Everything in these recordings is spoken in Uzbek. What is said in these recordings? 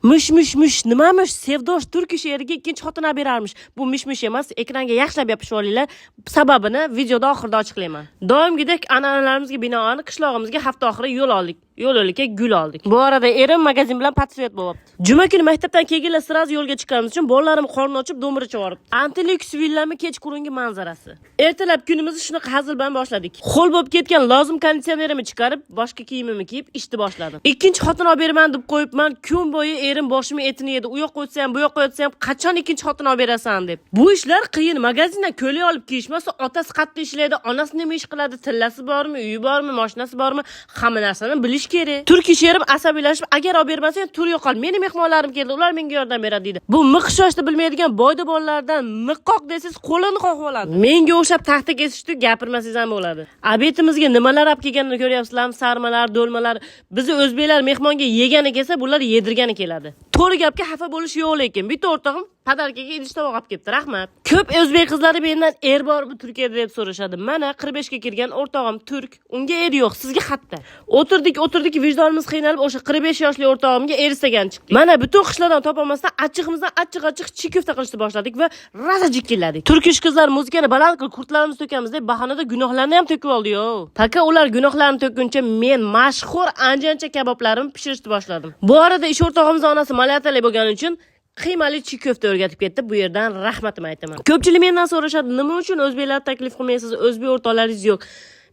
Mish nimamış? Sevdosh turkish eriga ikkinchi xotin olib berarmish. Bu mish emas, ekranga yaxshilab yopishib olinglar. Sababini videoda oxirida ochiqlayman. Doimgidek an'analarimizga binoan qishlog'imizga hafta oxiri yo'l oldik. Yo'llikka gul oldik. Bu arada erim magazin bilan patsvet bo'lyapti. Juma kuni maktabdan kelganlar sirasi yo'lga chiqamiz uchun bolalarim qorni ochib do'mira chavoribdi. Antilix villami kechqurungi manzarasi. Ertalab kunimizni shunaqa hazil bilan boshladik. Xo'l bo'lib ketgan lozim konditsionerimni chiqarib, boshqa kiyimimni kiyib ishni boshladim. Ikkinchi xotin olib beraman deb qo'yibman. Kun bo'yi erim boshimni etini yedi. U yoqqa o'tsa ham, bu yoqqa o'tsa ham qachon ikkinchi xotin olib berasan deb. Bu ishlar qiyin. Magazindan ko'ylak olib kiyishmasa, otasi qattiq ishlaydi, onasi nima ish qiladi, tillasi bormi, uyi bormi, mashinasi bormi, hamma narsani bilish kerak. Turkish erim asabiylashib, agar olib bermasang tur yo'qol. Meni mehmonlarim keldi, ular menga yordam beradi deydi. Bu miqshoshni bilmaydigan boyda bolalardan miqqoq desiz qo'lini qoqib oladi. Menga o'xshab taxta kesishdi, gapirmasangiz ham bo'ladi. Abetimizga nimalar olib kelganini ko'ryapsizlarmi? Sarmalar, do'lmalar. Bizni o'zbeklar mehmonga yegani kelsa, bular yedirgani keladi. To'g'ri gapga xafa bo'lish yo'q lekin. Bitta o'rtog'im padarkaga idish tovoq olib kelibdi. Rahmat. Ko'p o'zbek qizlari mendan er bormi Turkiyada deb so'rashadi. Mana 45 ga kirgan o'rtog'im turk, unga er yo'q, sizga xatda. O'tirdik, vijdonimiz qiynalib, o'sha 45 yoshli o'rtog'imga er istagan chiqdik. Mana butun qishlardan topolmasdan achchig'imizdan achchiq chikofta qilishni boshladik va raza jikkilladik. Turkish qizlar muzikani baland qilib kurtlarimizni to'kamiz deb bahonada gunohlarni ham to'kib oldi-yo. Paka ular gunohlarini to'kkuncha men mashhur anjancha kaboblarimni pishirishni boshladim. Bu arada ish o'rtog'imizning onasi malayatali bo'lgani uchun qiymali chikofta o'rgatib ketdi. Bu yerdan rahmatim aytaman. Ko'pchilik mendan so'rashadi, nima uchun o'zbeklar taklif qilmaysiz? O'zbek o'rtoqlaringiz yo'q.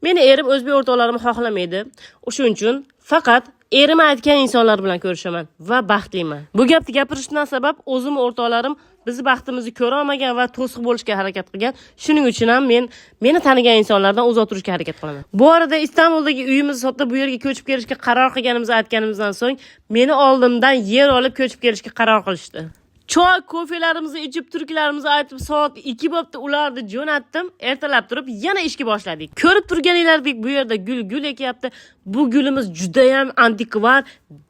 Meni erim o'zbek o'rtoqlarimni xohlamaydi. O'shuning uchun faqat erim aytgan insonlar bilan ko'rishaman va baxtliman. Bu gapni gapirishdan sabab o'zim o'rtoqlarim bizni baxtimizni ko'ra olmagan va to'siq bo'lishga harakat qilgan. Shuning uchun ham meni tanigan insonlardan uzoq turishga harakat qilaman. Bu arada Istanbuldagi uyimizni sotib bu yerga ko'chib kelishga qaror qilganimizni aytganimizdan so'ng meni oldimdan yer olib ko'chib kelishga qaror qilishdi. Choy, kofelarimizni ichib, turklarimizni aytib soat 2 bo'pti ularni jo'natdim. Ertalab turib yana ishga boshladik. Ko'rib turganingizdek bu yerda gul ekyapti. Bu gulimiz juda ham antikvar,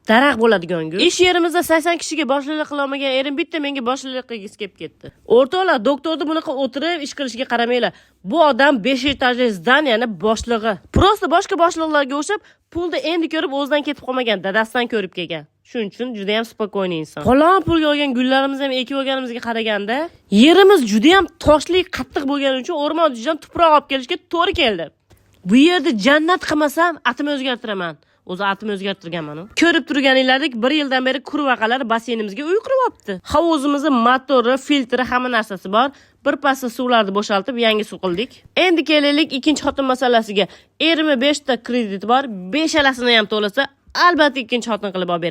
daraxt bo'ladigan gul. Ish yerimizda 80 kishiga boshliqlik qila olmagan erim bitta menga boshliqlik qilgisi kelib ketdi. O'rtoqlar, doktorni bunaqa o'tirib ish qilishiga qaramanglar. Bu odam 5 etajli zdaniyani boshlig'i. Prosta boshqa boshliqlarga o'xshab pulni endi ko'rib o'zidan ketib qolmagan, dadasidan ko'rib kelgan. Shuning uchun juda ham spokойный inson. Qolon pulga olgan gullarimizni ham ekib olganimizga qaraganda, yerimiz juda ham toshli, qattiq bo'lgani uchun o'rmon jijan tuproq olib kelishga to'g'ri keldi. Bu yerda jannat qilmasam, atimni o'zgartiraman. O'zi atimni o'zgartirganman. Ko'rib turganinglardek 1 yildan beri kurvaqalar basseynimizga uy qurib olibdi. Havuzimizning motori, filtri, hamma narsasi bor. Bir pasda suvlarni bo'shaltib, yangi suv qildik. Endi kelaylik ikkinchi xotin masalasiga. Erimni 5 ta kredit bor, 5alasini ham to'lasa, albatta ikkinchi xotin qilib olib beraman.